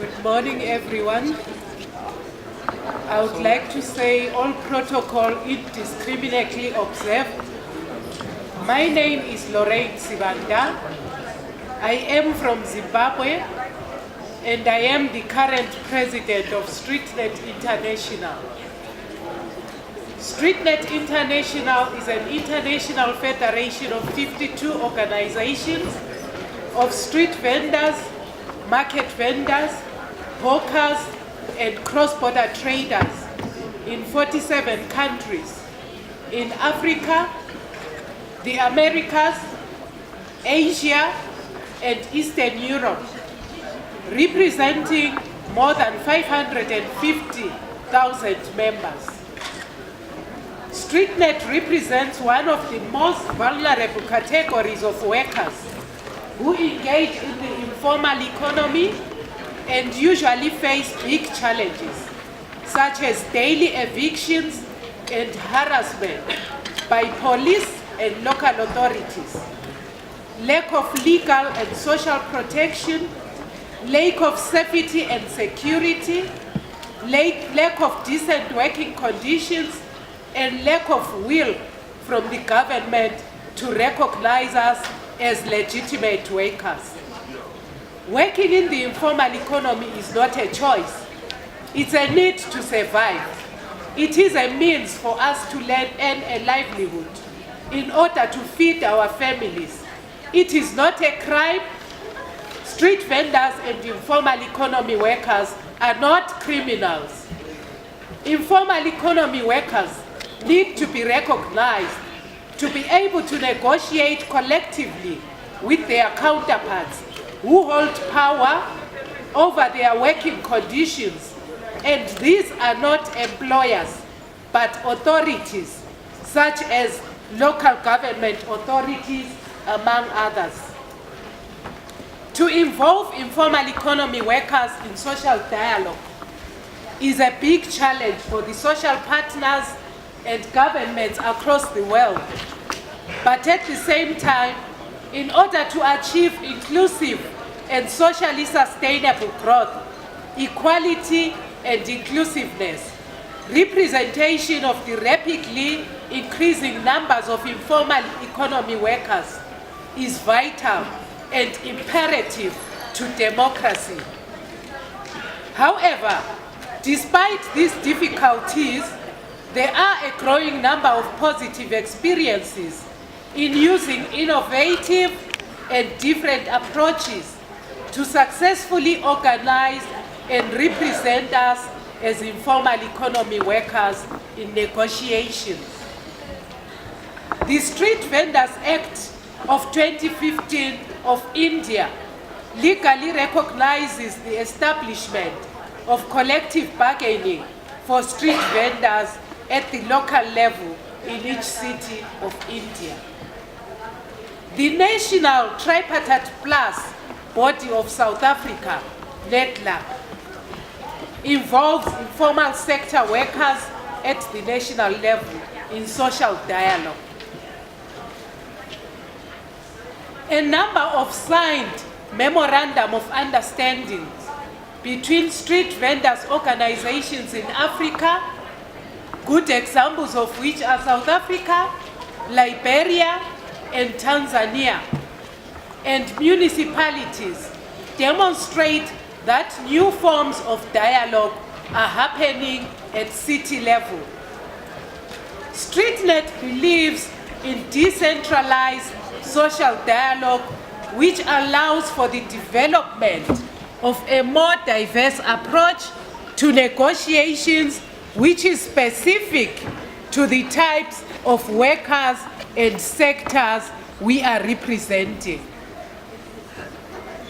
Good morning, everyone. I would like to say all protocol indiscriminately observed. My name is Lorraine Sibanda. I am from Zimbabwe, and I am the current president of StreetNet International. StreetNet International is an international federation of 52 organizations of street vendors, market vendors, hawkers, and cross-border traders in 47 countries in Africa, the Americas, Asia, and Eastern Europe, representing more than 550,000 members. StreetNet represents one of the most vulnerable categories of workers who engage in the informal economy and usually face big challenges, such as daily evictions and harassment by police and local authorities, lack of legal and social protection, lack of safety and security, lack of decent working conditions, and lack of will from the government to recognize us as legitimate workers. Working in the informal economy is not a choice. It's a need to survive. It is a means for us to earn a livelihood in order to feed our families. It is not a crime. Street vendors and informal economy workers are not criminals. Informal economy workers need to be recognized, to be able to negotiate collectively with their counterparts who hold power over their working conditions. And these are not employers, but authorities, such as local government authorities, among others. To involve informal economy workers in social dialogue is a big challenge for the social partners and governments across the world. But at the same time, in order to achieve inclusive and socially sustainable growth, equality and inclusiveness, representation of the rapidly increasing numbers of informal economy workers is vital and imperative to democracy. However, despite these difficulties, there are a growing number of positive experiences in using innovative and different approaches to successfully organize and represent us as informal economy workers in negotiations. The Street Vendors Act of 2015 of India legally recognizes the establishment of collective bargaining for street vendors at the local level in each city of India. The National Tripartite Plus body of South Africa, NETLAC, involves informal sector workers at the national level in social dialogue. A number of signed memorandum of understandings between street vendors organizations in Africa, good examples of which are South Africa, Liberia, and Tanzania, and municipalities, demonstrate that new forms of dialogue are happening at city level. StreetNet believes in decentralized social dialogue, which allows for the development of a more diverse approach to negotiations, which is specific to the types of workers and sectors we are representing.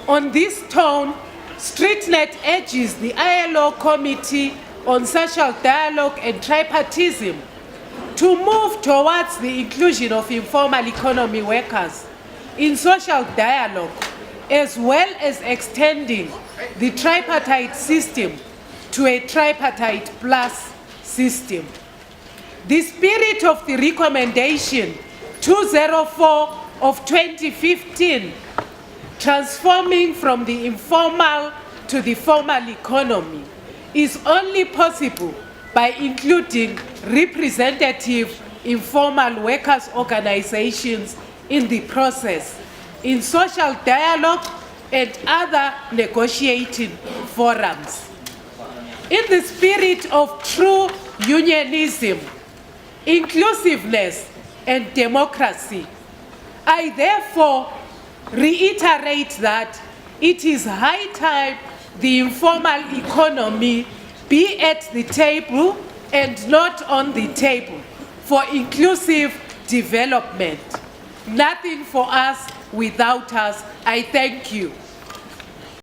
On this tone, StreetNet urges the ILO Committee on Social Dialogue and Tripartism to move towards the inclusion of informal economy workers in social dialogue, as well as extending the tripartite system to a tripartite plus system. The spirit of the recommendation 204 of 2015, transforming from the informal to the formal economy is only possible by including representative informal workers' organizations in the process, in social dialogue and other negotiating forums. In the spirit of true unionism, inclusiveness and democracy, I therefore reiterate that it is high time the informal economy be at the table and not on the table for inclusive development. Nothing for us without us. I thank you.